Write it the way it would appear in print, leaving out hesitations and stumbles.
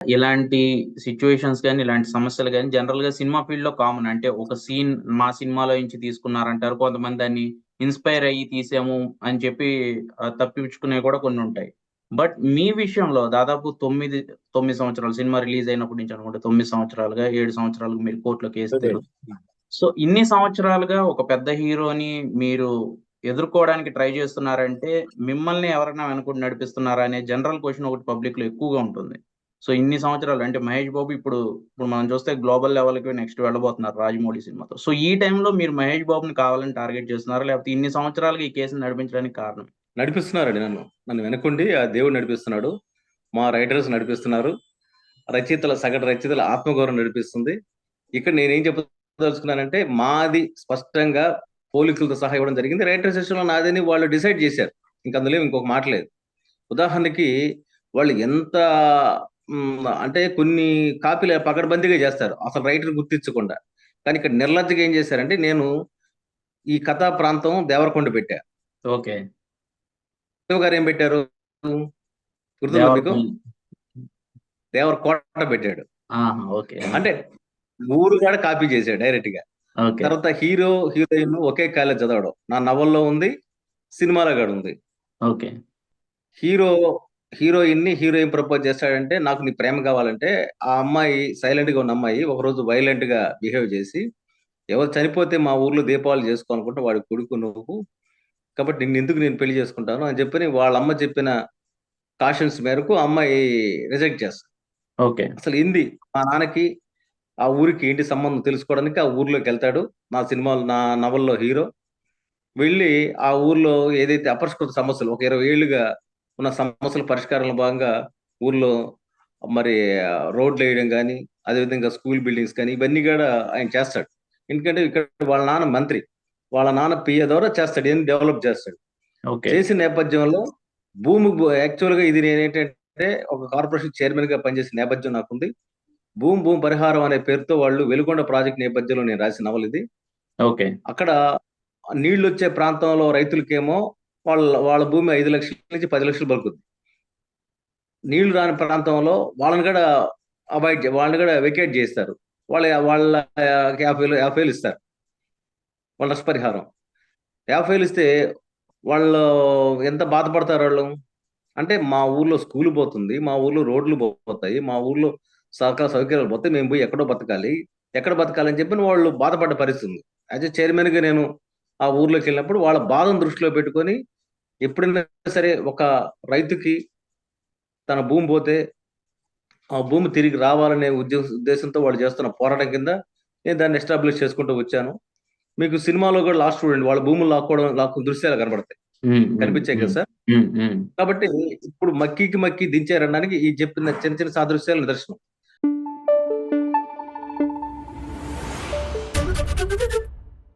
ఇలాంటి సిట్యుయేషన్స్ గాని, ఇలాంటి సమస్యలు గాని జనరల్‌గా సినిమా ఫీల్డ్‌లో కామన్. అంటే ఒక సీన్ మా సినిమాలో నుంచి తీసుకున్నారంటారు. కొంతమంది దాన్ని ఇన్‌స్పైర్ అయ్యి తీసాము అని చెప్పి తప్పించుకునేవి కూడా కొన్నుంటాయి. బట్ మీ విషయంలో దాదాపు 9 సంవత్సరాలు సినిమా రిలీజ్ అయినప్పటి నుంచి అనుకుంటే 9 సంవత్సరాలుగా, 7 సంవత్సరాలుగా మీరు కోర్ట్‌లో కేస్ అదే. సో, ఇన్ని సంవత్సరాలుగా ఒక పెద్ద హీరోని మీరు ఎదుర్కోవడానికి ట్రై చేస్తున్నారంటే, మిమ్మల్ని ఎవరైనా వెనకుండి నడిపిస్తున్నారా అనే జనరల్ క్వెషన్ ఒకటి పబ్లిక్‌లో ఎక్కువగా ఉంటుంది. సో, ఇన్ని సంవత్సరాలు అంటే 'మహేష్ బాబు' ఇప్పుడు మనం చూస్తే గ్లోబల్ లెవెల్‌కి నెక్స్ట్ వెళ్ళబోతున్నారు 'రాజమౌళి' సినిమాతో. సో, ఈ టైంలో మీరు 'మహేష్ బాబుని' కావాలని టార్గెట్ చేస్తున్నారా? లేకపోతే ఇన్ని సంవత్సరాలుగా ఈ కేసుని నడిపించడానికి కారణం? నడిపిస్తున్నారండి నన్ను వెనకుండి ఆ దేవుడు నడిపిస్తున్నాడు. మా రైటర్స్ నడిపిస్తున్నారు. సగటు రచయితల ఆత్మగౌరవం నడిపిస్తుంది. ఇక్కడ నేనేం చెప్పదలుచుకున్నానంటే, మాది స్పష్టంగా పోలికలతో సహా ఇవ్వడం జరిగింది. రైటర్ సెషన్‌లో నాదని వాళ్ళు డిసైడ్ చేశారు. అందులో ఇంకొక మాట లేదు. ఉదాహరణకి వాళ్ళు ఎంత అంటే కొన్ని కాపీలు పకడ్బందీగా చేస్తారు. అసలు రైటర్ గుర్తించకుండా. కానీ ఇక్కడ నిర్లజ్జగా ఏం చేశారంటే, నేను ఈ కథా ప్రాంతం దేవరకొండ పెట్టా. ఓకే. శివ గారు ఏం పెట్టారు? గుర్తుందా మీకు? దేవరకొండ. దేవరకోట పెట్టాడు. ఆహా! ఓకే. అంటే ఊరు కూడా కాపీ చేశాడు డైరెక్ట్ గా. ఓకే. తర్వాత హీరో హీరోయిన్ ఒకే కాలేజ్ చదవడం నా నవల్లో ఉంది, సినిమాలో కూడా ఉంది. ఓకే. హీరోయిన్ ని హీరోయిన్ ప్రపోజ్ చేస్తాడంటే, నాకు నీ ప్రేమ కావాలంటే ఆ అమ్మాయి సైలెంట్ గా ఉన్న అమ్మాయి ఒకరోజు వైలెంట్ గా బిహేవ్ చేసి, ఎవరు చనిపోతే మా ఊర్లో దీపావళి చేసుకోనుకుంటే వాడి కొడుకు నువ్వు, కాబట్టి నేను పెళ్లి చేసుకుంటాను అని చెప్పని వాళ్ళ అమ్మ చెప్పిన కాషన్స్ మేరకు ఆ అమ్మాయి రిజెక్ట్ చేస్తాడు. ఓకే. అసలు ఏంది మా నాన్నకి ఆ ఊరికి ఏంటి సంబంధం తెలుసుకోవడానికి ఆ ఊర్లోకి వెళ్తాడు. నా నవల్లో హీరో వెళ్ళి ఆ ఊర్లో ఏదైతే అపరిష్కృత సమస్యలు ఒక 20 ఏళ్లుగా ఉన్న సమస్యల పరిష్కారంలో భాగంగా ఊర్లో మరి రోడ్లు వేయడం కానీ, అదేవిధంగా స్కూల్ బిల్డింగ్స్ కానీ ఇవన్నీ కూడా ఆయన చేస్తాడు. ఎందుకంటే ఇక్కడ వాళ్ళ నాన్న మంత్రి, వాళ్ళ నాన్న పిఏ ద్వారా చేస్తాడు, ఏం డెవలప్ చేస్తాడు. ఓకే. చేసిన నేపథ్యంలో యాక్చువల్ గా ఇది నేనేంటంటే ఒక కార్పొరేషన్ చైర్మన్ గా పనిచేసిన నేపథ్యం నాకుంది. భూమి పరిహారం అనే పేరుతో వాళ్ళు వెలుగొండ ప్రాజెక్ట్ నేపథ్యంలో నేను రాసిన నవల ఇది. ఓకే. అక్కడ నీళ్లు వచ్చే ప్రాంతంలో రైతులకేమో వాళ్ళ భూమి 5 లక్షల నుంచి 10 లక్షలు పలుకుద్ది. నీళ్లు రాని ప్రాంతంలో వాళ్ళని కూడా వెకేట్ చేస్తారు. వాళ్ళ 50,000 ఇస్తారు వాళ్ళ నష్టపరిహారం. 50,000 ఇస్తే వాళ్ళు ఎంత బాధపడతారు వాళ్ళు. అంటే మా ఊర్లో స్కూల్ పోతుంది, మా ఊర్లో రోడ్లు పోతాయి, మా ఊర్లో సకల సౌకర్యాలు పోతాయి, మేము పోయి ఎక్కడ బతకాలని చెప్పి వాళ్ళు బాధపడ్డ పరిస్థితి ఉంది. యాజ్ ఎ చైర్మన్ గా నేను ఆ ఊర్లోకి వెళ్ళినప్పుడు వాళ్ళ బాధను దృష్టిలో పెట్టుకొని, ఎప్పుడైనా సరే ఒక రైతుకి తన భూమి పోతే ఆ భూమి తిరిగి రావాలనే ఉద్దేశంతో వాళ్ళు చేస్తున్న పోరాటం కింద నేను దాన్ని ఎస్టాబ్లిష్ చేసుకుంటూ వచ్చాను. మీకు సినిమాలో కూడా లాస్ట్ చూడండి, వాళ్ళ భూములు లాక్కున్న దృశ్యాలు కనబడతాయి, కనిపించాయి కదా సార్. కాబట్టి ఇప్పుడు మక్కి దించారనడానికి ఈ చెప్పిన చిన్న చిన్న సాదృశ్యాలు నిదర్శనం.